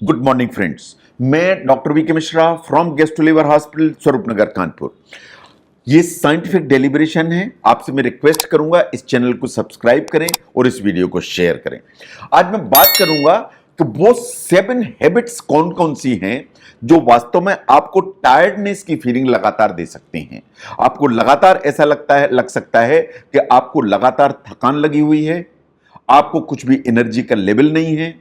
Good morning friends, मैं doctor V K Mishra from guest liver hospital Swaroopnagar Kanpur. ये scientific deliberation है। आपसे मैं रिक्वेस्ट करूंगा इस चैनल को सब्सक्राइब करें और इस वीडियो को शेयर करें। आज मैं बात करूंगा कि वो 7 हैबिट्स कौन कौन सी हैं जो वास्तव में आपको टायर्डनेस की फीलिंग लगातार दे सकते हैं। आपको लगातार ऐसा लग सकता है कि आपको लगातार थकान लगी हुई है, आपको कुछ भी एनर्जी का लेवल नहीं है,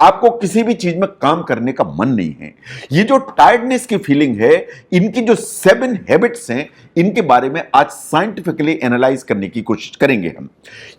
आपको किसी भी चीज में काम करने का मन नहीं है। ये जो टायर्डनेस की फीलिंग है, इनकी जो 7 हैबिट्स हैं, इनके बारे में आज साइंटिफिकली एनालाइज करने की कोशिश करेंगे हम।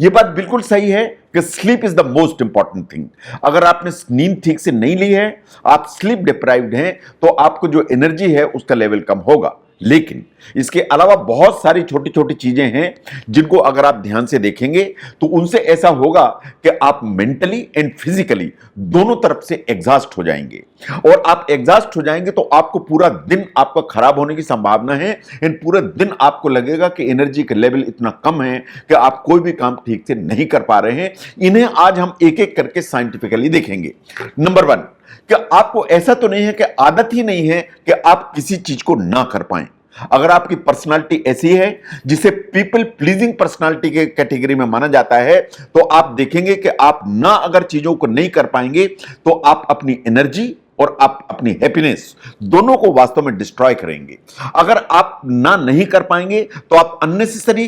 ये बात बिल्कुल सही है कि sleep is the most important thing. अगर आपने नींद ठीक से नहीं ली है, आप स्लीप डिप्राइव्ड हैं, तो आपको जो एनर्जी है उसका लेवल कम होगा। लेकिन इसके अलावा बहुत सारी छोटी छोटी चीजें हैं जिनको अगर आप ध्यान से देखेंगे तो उनसे ऐसा होगा कि आप मेंटली एंड फिजिकली दोनों तरफ से एग्जॉस्ट हो जाएंगे। और आप एग्जॉस्ट हो जाएंगे तो आपको पूरा दिन आपका खराब होने की संभावना है एंड पूरे दिन आपको लगेगा कि एनर्जी का लेवल इतना कम है कि आप कोई भी काम ठीक से नहीं कर पा रहे हैं। इन्हें आज हम एक एक करके साइंटिफिकली देखेंगे। नंबर 1, कि आपको ऐसा तो नहीं है कि आदत ही नहीं है कि आप किसी चीज को ना कर पाएं। अगर आपकी पर्सनालिटी ऐसी है जिसे पीपल प्लीजिंग पर्सनालिटी के कैटेगरी में माना जाता है, तो आप देखेंगे कि आप ना अगर चीजों को नहीं कर पाएंगे तो आप अपनी एनर्जी और आप अपनी हैप्पीनेस दोनों को वास्तव में डिस्ट्रॉय करेंगे। अगर आप ना नहीं कर पाएंगे तो आप अननेसेसरी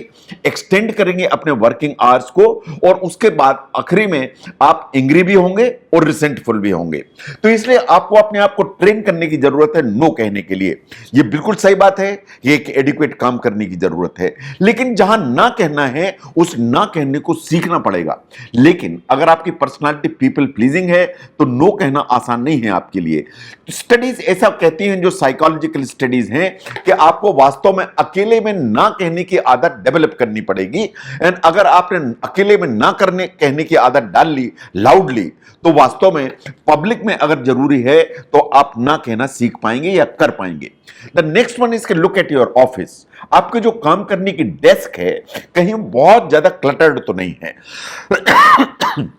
एक्सटेंड करेंगे अपने वर्किंग आवर्स को, और उसके बाद आखिरी में आप एंग्री भी होंगे और रिसेंटफुल भी होंगे। तो इसलिए आपको अपने आप को ट्रेन करने की जरूरत है नो कहने के लिए। यह बिल्कुल सही बात है, ये एक एडिक्वेट काम करने की जरूरत है, लेकिन जहां ना कहना है उस ना कहने को सीखना पड़ेगा। लेकिन अगर आपकी पर्सनालिटी पीपल प्लीजिंग है तो नो कहना आसान नहीं है आपके लिए। स्टडीज ऐसा कहती हैं, जो साइकोलॉजिकल स्टडीज हैं, कि आपको वास्तव में अकेले में ना कहने की आदत डेवलप करनी पड़ेगी। एंड अगर आपने अकेले में ना कहने की आदत डाल ली लाउडली, तो वास्तव में पब्लिक में अगर जरूरी है तो आप ना कहना सीख पाएंगे या कर पाएंगे। The next one is look at your office. आपके जो काम करने की डेस्क है कहीं बहुत ज्यादा क्लटर्ड तो नहीं है।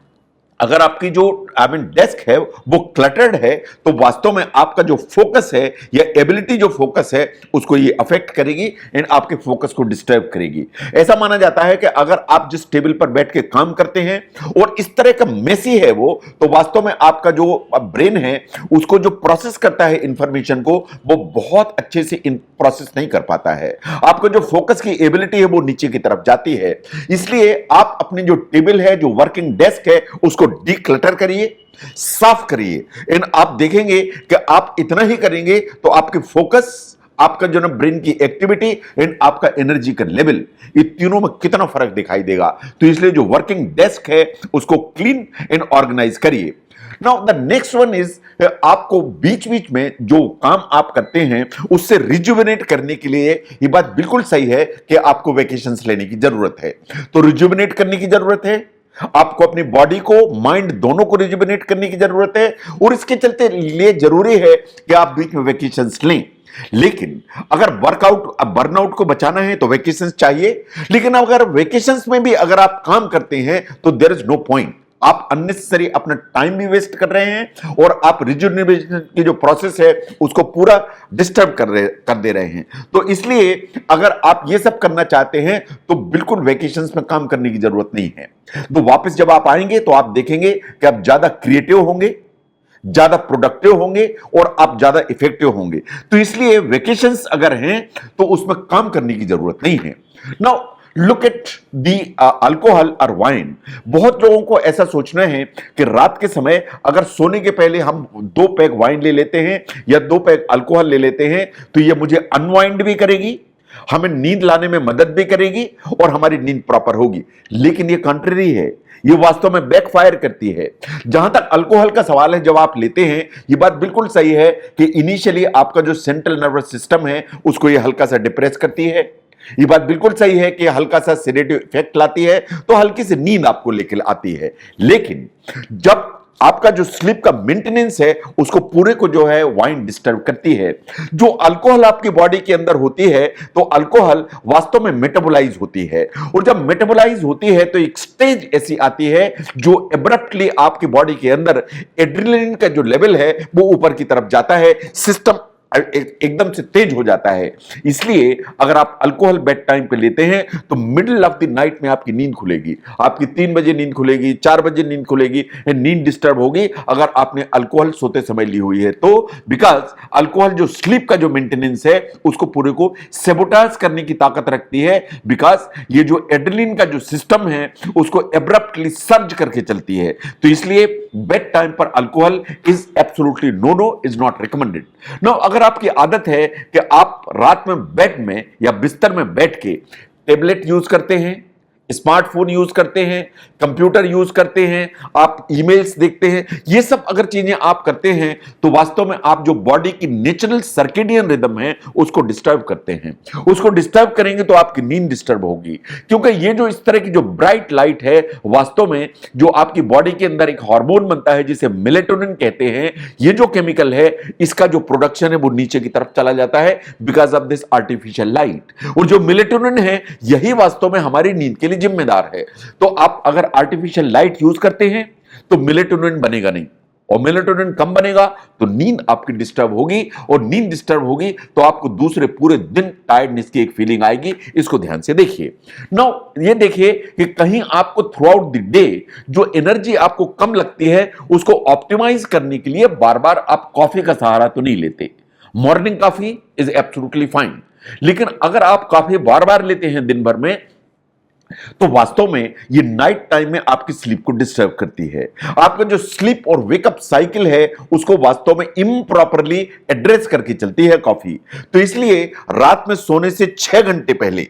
अगर आपकी जो डेस्क है वो क्लटर्ड है तो वास्तव में आपका जो फोकस है या एबिलिटी जो फोकस है उसको ये अफेक्ट करेगी एंड आपके फोकस को डिस्टर्ब करेगी। ऐसा माना जाता है कि अगर आप जिस टेबल पर बैठ के काम करते हैं और इस तरह का मेसी है वो, तो वास्तव में आपका जो ब्रेन है उसको जो प्रोसेस करता है इंफॉर्मेशन को, वो बहुत अच्छे से प्रोसेस नहीं कर पाता है। आपका जो फोकस की एबिलिटी है वो नीचे की तरफ जाती है। इसलिए आप अपनी जो टेबल है, जो वर्किंग डेस्क है, उसको डिक्लटर करिए, साफ करिए। एंड आप देखेंगे कि आप इतना ही करेंगे तो आपके फोकस, आपका जो ना ब्रेन की एक्टिविटी एंड आपका एनर्जी का लेवल, ये तीनों में कितना फर्क दिखाई देगा। तो इसलिए जो वर्किंग डेस्क है उसको क्लीन एंड ऑर्गेनाइज करिए। Now the next one is, आपको बीच बीच में जो काम आप करते हैं उससे रिजुविनेट करने के लिए ये बात बिल्कुल सही है कि आपको वेकेशंस लेने की जरूरत है। तो रिजुविनेट करने की जरूरत है, आपको अपनी बॉडी को माइंड दोनों को रिजुविनेट करने की जरूरत है, और इसके चलते लिए जरूरी है कि आप बीच में वेकेशंस लें। लेकिन अगर बर्नआउट को बचाना है तो वेकेशंस चाहिए, लेकिन अगर वेकेशंस में भी अगर आप काम करते हैं तो देयर इज नो पॉइंट। आप अननेसेसरी अपना टाइम भी वेस्ट कर रहे हैं और आप रिजुविनेशन की जो प्रोसेस है उसको पूरा डिस्टर्ब कर दे रहे हैं। तो इसलिए अगर आप ये सब करना चाहते हैं तो बिल्कुल वेकेशंस में काम करने की जरूरत नहीं है। तो वापस जब आप आएंगे तो आप देखेंगे कि आप ज्यादा क्रिएटिव होंगे, ज्यादा प्रोडक्टिव होंगे और आप ज्यादा इफेक्टिव होंगे। तो इसलिए वेकेशंस अगर हैं तो उसमें काम करने की जरूरत नहीं है। Now look at the alcohol और वाइन। बहुत लोगों को ऐसा सोचना है कि रात के समय अगर सोने के पहले हम 2 पैग वाइन ले लेते हैं या 2 पैग अल्कोहल ले लेते हैं तो ये मुझे अनवाइंड भी करेगी, हमें नींद लाने में मदद भी करेगी और हमारी नींद प्रॉपर होगी। लेकिन ये कंट्री है, ये वास्तव में बैकफायर करती है। जहां तक अल्कोहल का सवाल है, जब आप लेते हैं, ये बात बिल्कुल सही है कि इनिशियली आपका जो सेंट्रल नर्वस सिस्टम है उसको ये हल्का सा डिप्रेस करती है। ये बात बिल्कुल सही है कि हल्का सा सेडेटिव इफेक्ट लाती है, तो हल्की सी नींद आपको लेकर आती है। लेकिन जब आपका जो स्लीप का मेंटेनेंस है उसको पूरे को जो है वाइन डिस्टर्ब करती है। जो अल्कोहल आपकी बॉडी के अंदर होती है तो अल्कोहल वास्तव में मेटाबोलाइज होती है, और जब मेटाबोलाइज होती है तो एक स्टेज ऐसी आती है जो एब्रप्टली आपकी बॉडी के अंदर एड्रेनलिन का जो लेवल है वो ऊपर की तरफ जाता है, सिस्टम एकदम से तेज हो जाता है। इसलिए अगर आप अल्कोहल बेड टाइम पे लेते हैं तो मिडिल ऑफ द नाइट में आपकी नींद खुलेगी, आपकी 3 बजे नींद खुलेगी, 4 बजे नींद खुलेगी, नींद डिस्टर्ब होगी अगर आपने अल्कोहल सोते समय ली हुई है तो। बिकॉज अल्कोहल जो स्लीप का जो मेंटेनेंस है उसको पूरे को सेबोटाज करने की ताकत रखती है, बिकॉज ये जो एड्रेनलिन का जो सिस्टम है उसको एब्रप्टली सर्ज करके चलती है। तो इसलिए बेड टाइम पर alcohol is absolutely no, is not recommended. Now अगर आपकी आदत है कि आप रात में बेड में या बिस्तर में बैठ के टेबलेट यूज करते हैं, स्मार्टफोन यूज करते हैं, कंप्यूटर यूज करते हैं, आप ईमेल्स देखते हैं, ये सब अगर चीजें आप करते हैं तो वास्तव में आप जो बॉडी की नेचुरल सर्केडियन रिदम है उसको डिस्टर्ब करते हैं। उसको डिस्टर्ब करेंगे तो आपकी नींद डिस्टर्ब होगी, क्योंकि ये जो इस तरह की जो ब्राइट लाइट है वास्तव में जो आपकी बॉडी के अंदर एक हार्मोन बनता है जिसे मेलेटोनिन कहते हैं, ये जो केमिकल है इसका जो प्रोडक्शन है वो नीचे की तरफ चला जाता है because of this artificial light. और जो मेलेटोनिन है यही वास्तव में हमारी नींद के लिए जिम्मेदार है। तो आप अगर आर्टिफिशियल लाइट यूज करते हैं तो मेलेटोनिन बनेगा नहीं, और मेलेटोनिन कम बनेगा तो नींद आपकी डिस्टर्ब होगी, और नींद डिस्टर्ब होगी तो आपको दूसरे पूरे दिन टायर्डनेस की एक फीलिंग आएगी। इसको ध्यान से देखिए। नाउ ये देखिए कि कहीं आपको थ्रू आउट द डे जो एनर्जी आपको कम लगती है उसको ऑप्टिमाइज करने के लिए बार बार आप कॉफी का सहारा तो नहीं लेते। Morning coffee is absolutely fine, लेकिन अगर आप कॉफी बार बार लेते हैं दिन भर में तो वास्तव में ये नाइट टाइम में आपकी स्लीप को डिस्टर्ब करती है। आपका जो स्लीप और वेकअप साइकिल है उसको वास्तव में इम्प्रॉपरली एड्रेस करके चलती है कॉफी। तो इसलिए रात में सोने से 6 घंटे पहले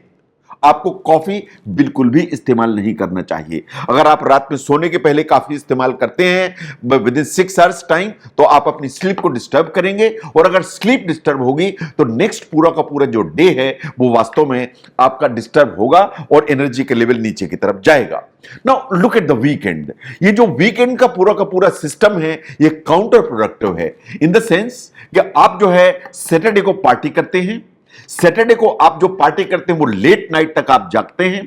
आपको कॉफी बिल्कुल भी इस्तेमाल नहीं करना चाहिए। अगर आप रात में सोने के पहले कॉफी इस्तेमाल करते हैं विद इन 6 आवर्स टाइम तो आप अपनी स्लीप को डिस्टर्ब करेंगे, और अगर स्लीप डिस्टर्ब होगी तो नेक्स्ट पूरा का पूरा जो डे है वो वास्तव में आपका डिस्टर्ब होगा और एनर्जी का लेवल नीचे की तरफ जाएगा। Now look at the weekend. ये जो वीकेंड का पूरा सिस्टम है ये काउंटर प्रोडक्टिव है, इन द सेंस कि आप जो है सैटरडे को पार्टी करते हैं, सैटरडे को आप जो पार्टी करते हैं वो लेट नाइट तक आप जागते हैं।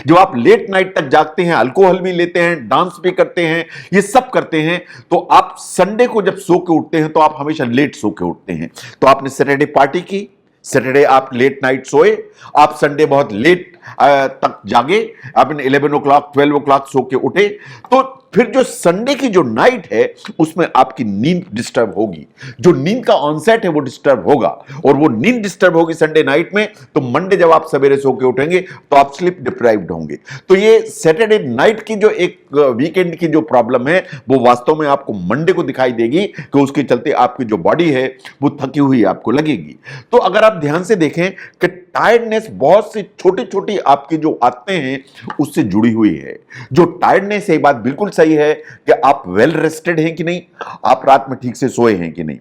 जब आप लेट नाइट तक जागते हैं, अल्कोहल भी लेते हैं, डांस भी करते हैं, ये सब करते हैं, तो आप संडे को जब सो के उठते हैं तो आप हमेशा लेट सो के उठते हैं। तो आपने सैटरडे पार्टी की, सैटरडे आप लेट नाइट सोए, आप संडे बहुत लेट तक जागे, आपने 11 o'clock 12 o'clock सो के उठे, तो फिर जो संडे की जो नाइट है उसमें आपकी नींद डिस्टर्ब होगी, जो नींद का ऑनसेट है वो डिस्टर्ब होगा, और वो नींद डिस्टर्ब होगी संडे नाइट में तो मंडे जब आप सवेरे सो के उठेंगे तो आप स्लीप डिप्राइव्ड होंगे। तो ये सैटरडे नाइट की जो एक वीकेंड की जो प्रॉब्लम है वो वास्तव में आपको मंडे को दिखाई देगी कि उसके चलते आपकी जो बॉडी है वो थकी हुई आपको लगेगी। तो अगर आप ध्यान से देखें कि टायर्डनेस बहुत सी छोटी छोटी आपकी जो आदतें हैं उससे जुड़ी हुई है। जो टायर्डनेस है, बात बिल्कुल सही है कि आप वेल रेस्टेड हैं कि नहीं, आप रात में ठीक से सोए हैं कि नहीं,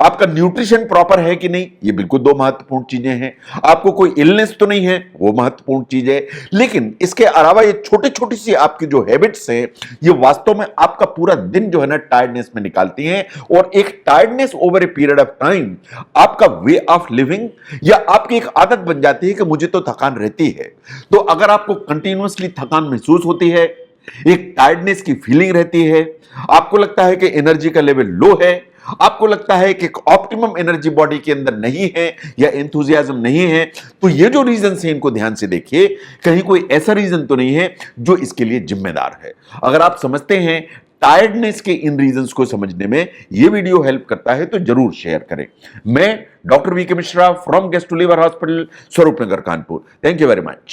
आपका न्यूट्रिशन प्रॉपर है कि नहीं, ये बिल्कुल 2 महत्वपूर्ण चीजें हैं। आपको कोई इलनेस तो नहीं है, वो महत्वपूर्ण चीज है। लेकिन इसके अलावा ये छोटी छोटी सी आपकी जो हैबिट्स हैं ये वास्तव में आपका पूरा दिन जो है ना टायर्डनेस में निकालती हैं, और एक tiredness over a period of time आपका वे ऑफ लिविंग या आपकी एक आदत बन जाती है कि मुझे तो थकान रहती है। तो अगर आपको कंटिन्यूअसली थकान महसूस होती है, एक टायर्डनेस की फीलिंग रहती है, आपको लगता है कि एनर्जी का लेवल लो है, आपको लगता है कि ऑप्टिमम एनर्जी बॉडी के अंदर नहीं है या एंथुसियाज्म नहीं है, तो ये जो रीजन है इनको ध्यान से देखिए, कहीं कोई ऐसा रीजन तो नहीं है जो इसके लिए जिम्मेदार है। अगर आप समझते हैं टायर्डनेस के इन रीजंस को समझने में ये वीडियो हेल्प करता है तो जरूर शेयर करें। मैं doctor V K Mishra from gastro liver hospital, Swaroop Nagar, Kanpur. Thank you very much.